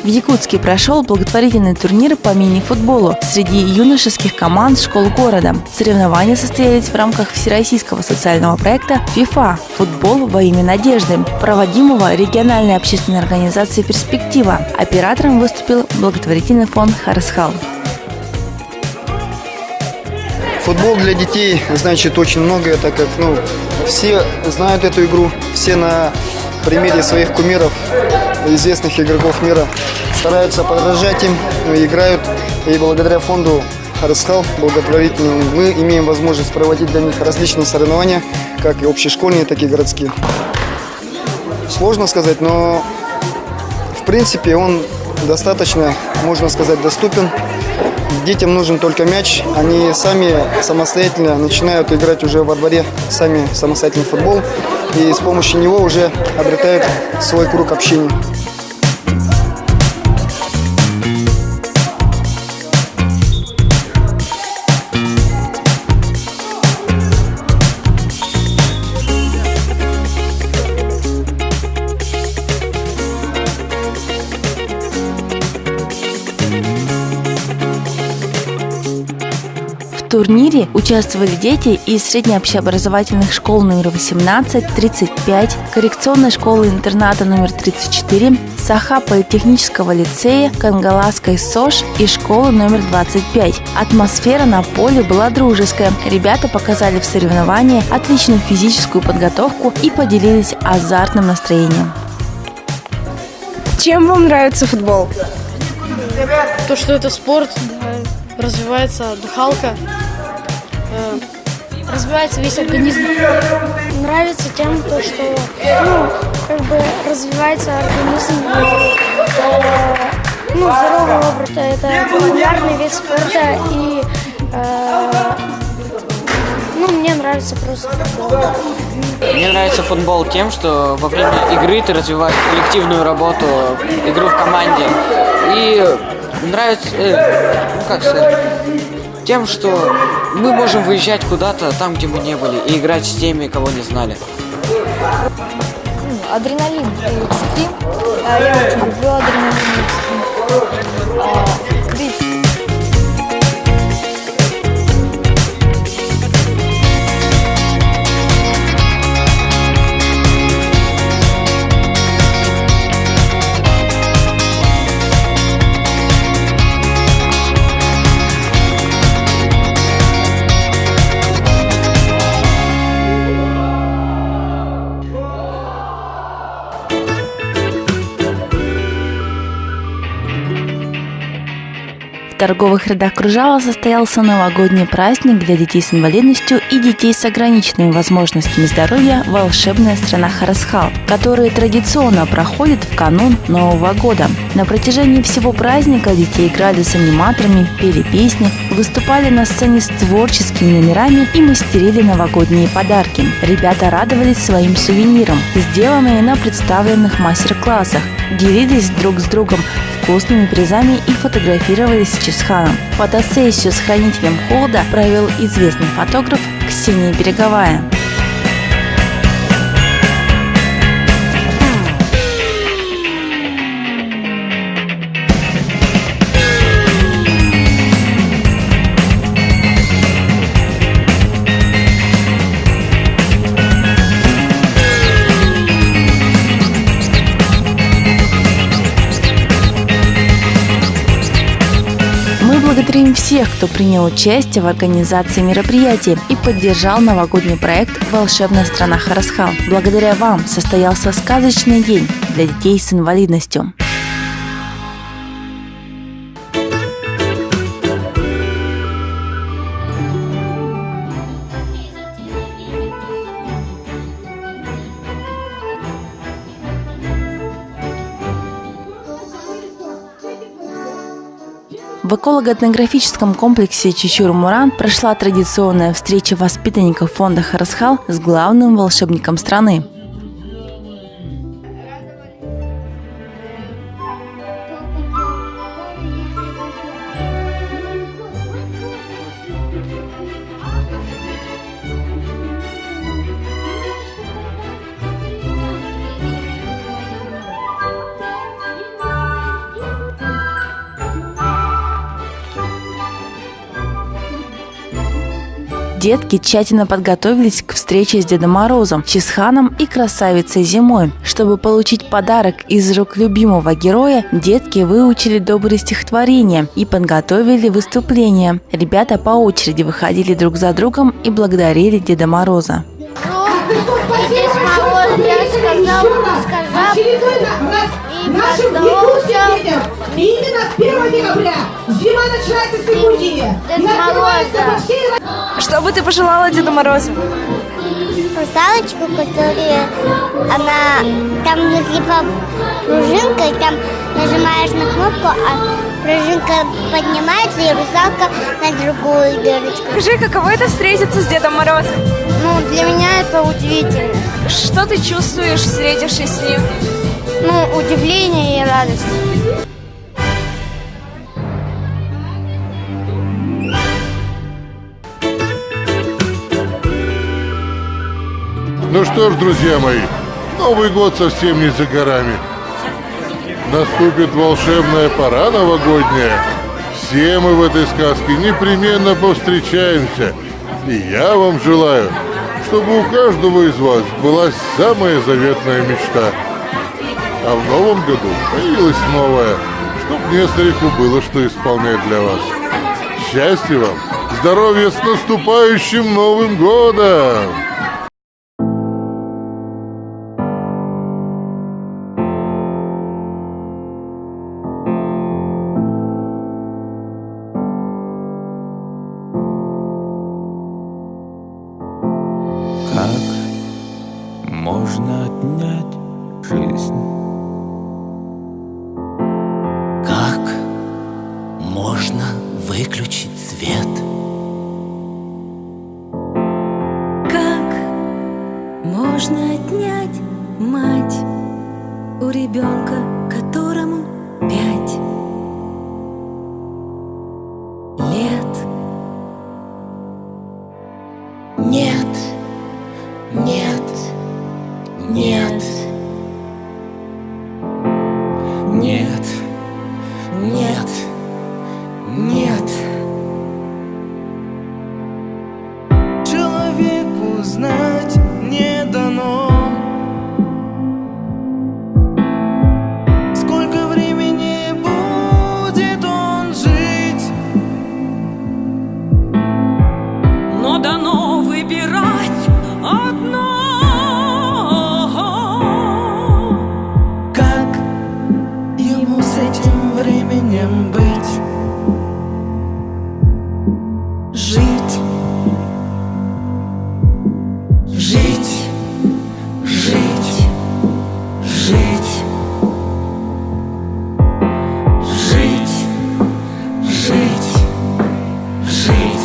В Якутске прошел благотворительный турнир по мини-футболу среди юношеских команд школ города. Соревнования состоялись в рамках всероссийского социального проекта FIFA «Футбол во имя надежды», проводимого региональной общественной организацией «Перспектива». Оператором выступил благотворительный фонд «Харасхал». Футбол для детей значит очень многое, так как все знают эту игру, все на примере своих кумиров, известных игроков мира, стараются подражать им, играют. И благодаря фонду «Харасхал» благотворительному мы имеем возможность проводить для них различные соревнования, как и общешкольные, так и городские. Сложно сказать, но в принципе он достаточно, можно сказать, доступен. Детям нужен только мяч, они сами самостоятельно начинают играть уже во дворе, сами самостоятельный футбол, и с помощью него уже обретают свой круг общения. В турнире участвовали дети из среднеобщеобразовательных школ номер 18, 35, коррекционной школы-интерната номер 34, Саха политехнического лицея, Кангаласской СОЖ и школы номер 25. Атмосфера на поле была дружеская. Ребята показали в соревновании отличную физическую подготовку и поделились азартным настроением. Чем вам нравится футбол? То, что это спорт, развивается дыхалка, развивается весь организм. Нравится тем, что развивается организм, здоровый образ. Это популярный вид спорта, и мне нравится просто футбол. Мне нравится футбол тем, что во время игры ты развиваешь коллективную работу, игру в команде. И нравится, тем, что мы можем выезжать куда-то там, где мы не были, и играть с теми, кого не знали. Адреналин и экстрим. Я очень люблю адреналин и экстрим. В торговых рядах Кружава состоялся новогодний праздник для детей с инвалидностью и детей с ограниченными возможностями здоровья «Волшебная страна Харасхал», которые традиционно проходят в канун Нового года. На протяжении всего праздника дети играли с аниматорами, пели песни, выступали на сцене с творческими номерами и мастерили новогодние подарки. Ребята радовались своим сувенирам, сделанные на представленных мастер-классах, делились друг с другом вкусными призами и фотографировались с Чингисханом. Фотосессию с хранителем холода провел известный фотограф Ксения Береговая. Благодарим всех, кто принял участие в организации мероприятия и поддержал новогодний проект «Волшебная страна Харасхал». Благодаря вам состоялся сказочный день для детей с инвалидностью. В эколого-этнографическом комплексе Чучур-Муран прошла традиционная встреча воспитанников фонда «Харасхал» с главным волшебником страны. Детки тщательно подготовились к встрече с Дедом Морозом, Чисханом и Красавицей Зимой. Чтобы получить подарок из рук любимого героя, детки выучили добрые стихотворения и подготовили выступления. Ребята по очереди выходили друг за другом и благодарили Деда Мороза. Дед Мороз, я сказал, и поздоровался. Именно с 1 декабря зима начинается с пробуждения. Дед Мороза. Что бы ты пожелала Деду Морозу? Русалочку, которая, там внутри пружинка, и там нажимаешь на кнопку, а пружинка поднимается, и русалка на другую дырочку. Скажи, каково это встретиться с Дедом Морозом? Ну, для меня это удивительно. Что ты чувствуешь, встретившись с ним? Ну, удивление и радость. Ну что ж, друзья мои, Новый год совсем не за горами. Наступит волшебная пора новогодняя. Все мы в этой сказке непременно повстречаемся. И я вам желаю, чтобы у каждого из вас была самая заветная мечта. А в новом году появилась новая, чтоб Несториху было что исполнять для вас. Счастья вам, здоровья, с наступающим Новым годом! Как можно отнять жизнь? Как можно выключить свет? Как можно отнять мать у ребенка, которому 5 лет? Нет, нет, нет, нет, нет, нет. Человеку знать не дано, сколько времени будет он жить, но дано выбирать одно. Как ему с этим временем быть? Жить, жить, жить, жить, жить, жить, жить.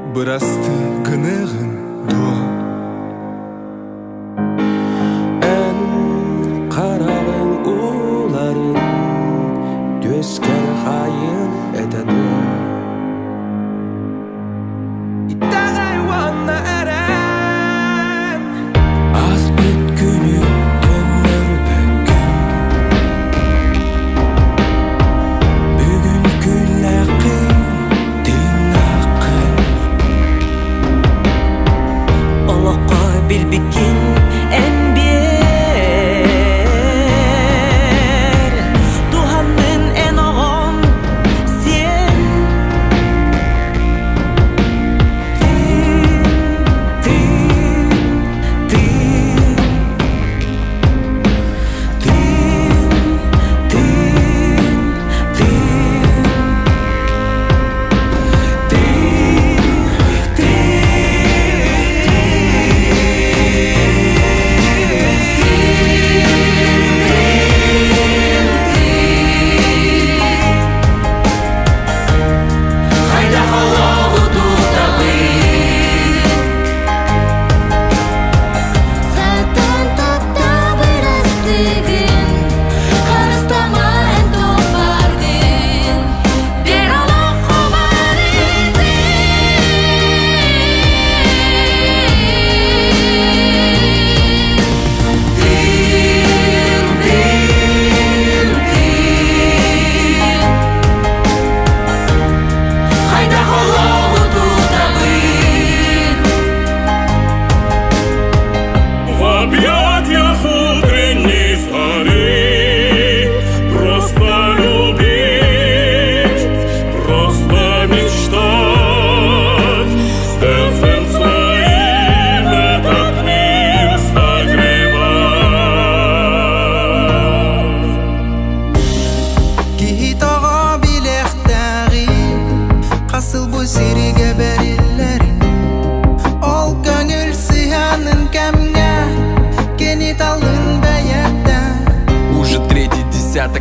Бырасты гынығын дуа Ән қарағын уларын Төскер хайын әтәді Иттағай ванна әрән Аспет күні төннөр бәккін bikin ember Tuhan'ın en oğum sen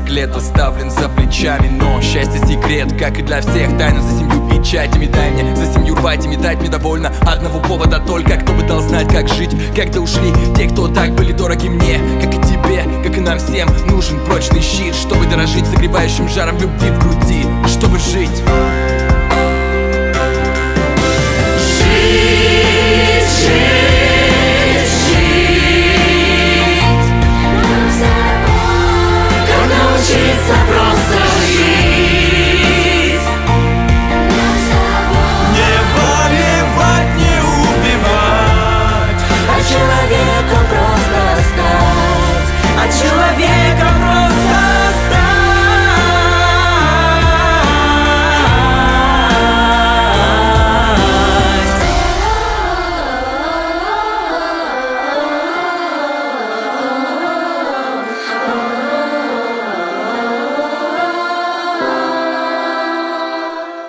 Лет оставлен за плечами, но счастье секрет, как и для всех, тайна за семью печатями. Дай мне за семью рвать и метать, мне довольно одного повода только. Кто бы дал знать, как жить, когда ушли те, кто так были дороги мне, как и тебе, как и нам всем. Нужен прочный щит, чтобы дорожить согревающим жаром любви в груди, чтобы жить. Научиться просто жить, не воевать, не убивать, а человеком просто стать, а человеком просто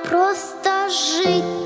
Просто жить.